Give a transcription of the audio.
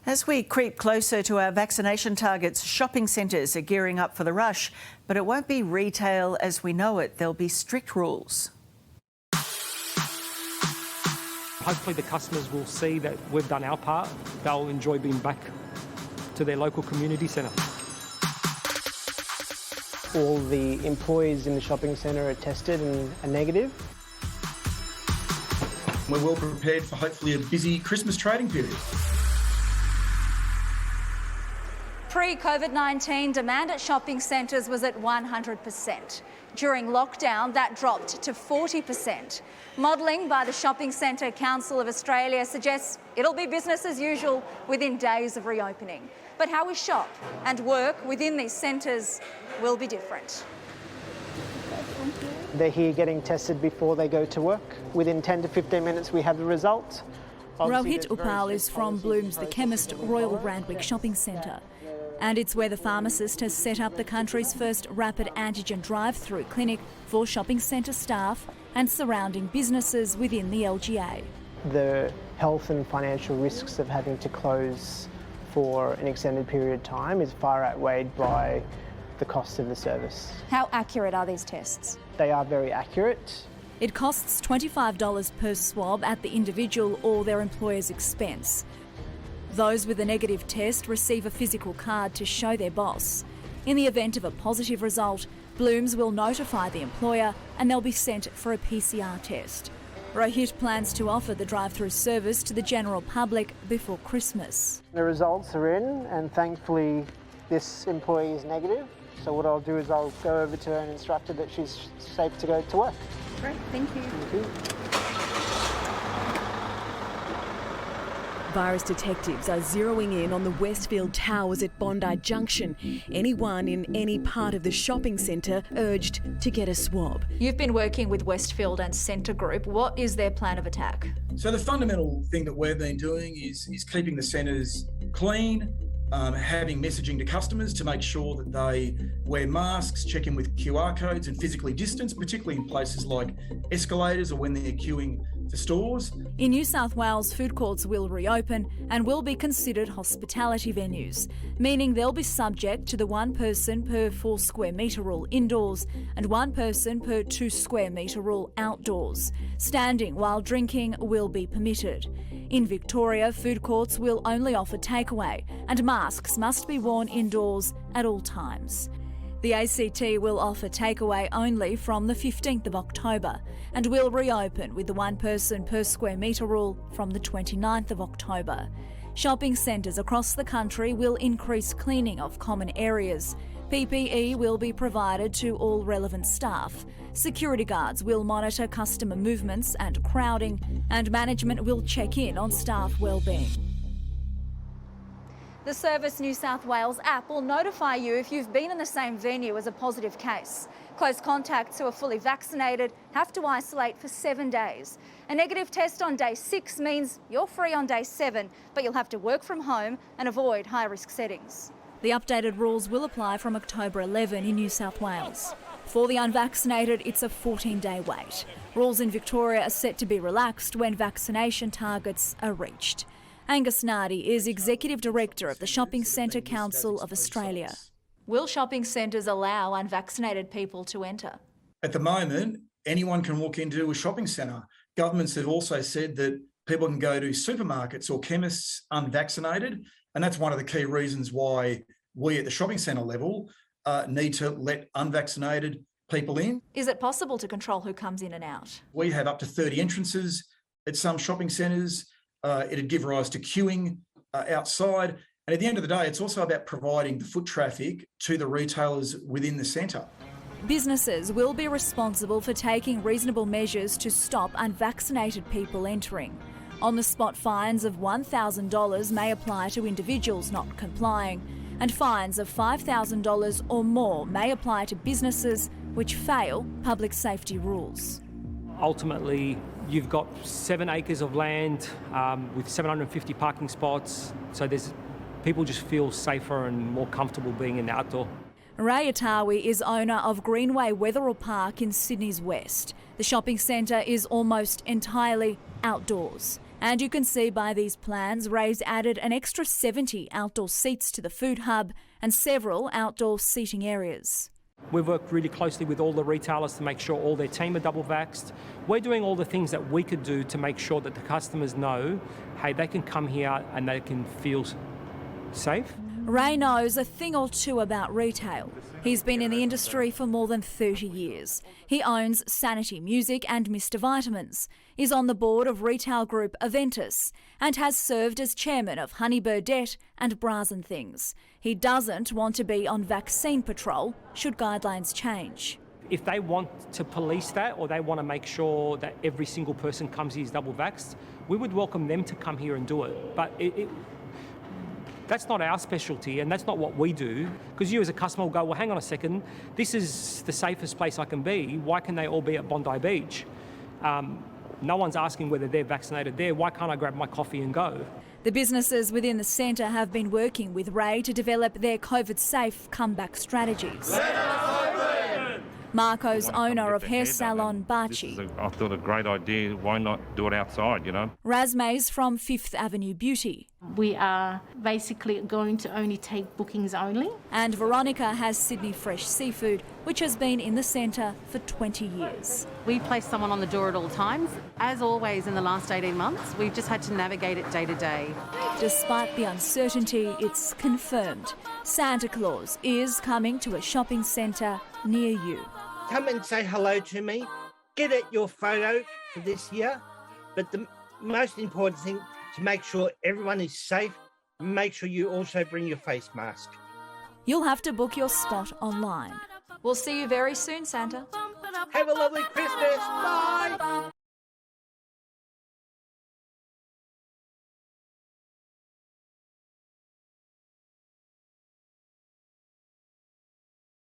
As we creep closer to our vaccination targets, shopping centres are gearing up for the rush, but it won't be retail as we know it. There'll be strict rules. Hopefully the customers will see that we've done our part. They'll enjoy being back to their local community centre. All the employees in the shopping centre are tested and are negative. We're well prepared for hopefully a busy Christmas trading period. Pre-COVID-19, demand at shopping centres was at 100%. During lockdown, that dropped to 40%. Modelling by the Shopping Centre Council of Australia suggests it'll be business as usual within days of reopening. But how we shop and work within these centres will be different. They're here getting tested before they go to work. Within 10 to 15 minutes we have the result. Rohit Upal is from Bloom's The Chemist Royal Randwick Shopping Centre. And it's where the pharmacist has set up the country's first rapid antigen drive-through clinic for shopping centre staff and surrounding businesses within the LGA. The health and financial risks of having to close for an extended period of time is far outweighed by the cost of the service. How accurate are these tests? They are very accurate. It costs $25 per swab at the individual or their employer's expense. Those with a negative test receive a physical card to show their boss. In the event of a positive result, Bloom's will notify the employer and they'll be sent for a PCR test. Rohit plans to offer the drive-through service to the general public before Christmas. The results are in and thankfully this employee is negative. So what I'll do is I'll go over to her and instruct her that she's safe to go to work. Great, thank you. Thank you. Virus detectives are zeroing in on the Westfield Towers at Bondi Junction. Anyone in any part of the shopping centre urged to get a swab. You've been working with Westfield and Centre Group. What is their plan of attack? So the fundamental thing that we've been doing is keeping the centres clean, having messaging to customers to make sure that they wear masks, check in with QR codes and physically distance, particularly in places like escalators or when they're queuing for stores. In New South Wales, food courts will reopen and will be considered hospitality venues, meaning they'll be subject to the 1 person per 4 square metre rule indoors and 1 person per 2 square metre rule outdoors. Standing while drinking will be permitted. In Victoria, food courts will only offer takeaway and masks must be worn indoors at all times. The ACT will offer takeaway only from the 15th of October and will reopen with the 1 person per square metre rule from the 29th of October. Shopping centres across the country will increase cleaning of common areas. PPE will be provided to all relevant staff. Security guards will monitor customer movements and crowding, and management will check in on staff wellbeing. The Service New South Wales app will notify you if you've been in the same venue as a positive case. Close contacts who are fully vaccinated have to isolate for 7 days. A negative test on day 6 means you're free on day 7, but you'll have to work from home and avoid high-risk settings. The updated rules will apply from October 11 in New South Wales. For the unvaccinated, it's a 14-day wait. Rules in Victoria are set to be relaxed when vaccination targets are reached. Angus Nardi is Executive Director of the Shopping Centre Council of Australia. Will shopping centres allow unvaccinated people to enter? At the moment, anyone can walk into a shopping centre. Governments have also said that people can go to supermarkets or chemists unvaccinated, and that's one of the key reasons why we at the shopping centre level need to let unvaccinated people in. Is it possible to control who comes in and out? We have up to 30 entrances at some shopping centres. It'd give rise to queuing outside. And at the end of the day, it's also about providing the foot traffic to the retailers within the centre. Businesses will be responsible for taking reasonable measures to stop unvaccinated people entering. On-the-spot fines of $1,000 may apply to individuals not complying, and fines of $5,000 or more may apply to businesses which fail public safety rules. Ultimately, you've got 7 acres of land with 750 parking spots, so people just feel safer and more comfortable being in the outdoor. Ray Atawi is owner of Greenway Wetherill Park in Sydney's west. The shopping centre is almost entirely outdoors. And you can see by these plans, Ray's added an extra 70 outdoor seats to the food hub and several outdoor seating areas. We've worked really closely with all the retailers to make sure all their team are double vaxxed. We're doing all the things that we could do to make sure that the customers know, hey, they can come here and they can feel safe. Ray knows a thing or two about retail. He's been in the industry for more than 30 years. He owns Sanity Music and Mr Vitamins, is on the board of retail group Aventus and has served as chairman of Honey Burdette and Bras and Things. He doesn't want to be on vaccine patrol should guidelines change. If they want to police that or they want to make sure that every single person comes here is double vaxxed, we would welcome them to come here and do it. But that's not our specialty and that's not what we do, because you as a customer will go, well, hang on a second, this is the safest place I can be. Why can they all be at Bondi Beach? No one's asking whether they're vaccinated there. Why can't I grab my coffee and go? The businesses within the centre have been working with Ray to develop their COVID-safe comeback strategies. Marco's owner of hair salon Bachi. I thought a great idea. Why not do it outside, you know? Razmay's from Fifth Avenue Beauty. We are basically going to only take bookings only. And Veronica has Sydney Fresh Seafood, which has been in the centre for 20 years. We place someone on the door at all times. As always in the last 18 months, we've just had to navigate it day to day. Despite the uncertainty, it's confirmed Santa Claus is coming to a shopping centre near you. Come and say hello to me. Get at your photo for this year. But the most important thing, to make sure everyone is safe, make sure you also bring your face mask. You'll have to book your spot online. We'll see you very soon, Santa. Have a lovely Christmas. Bye.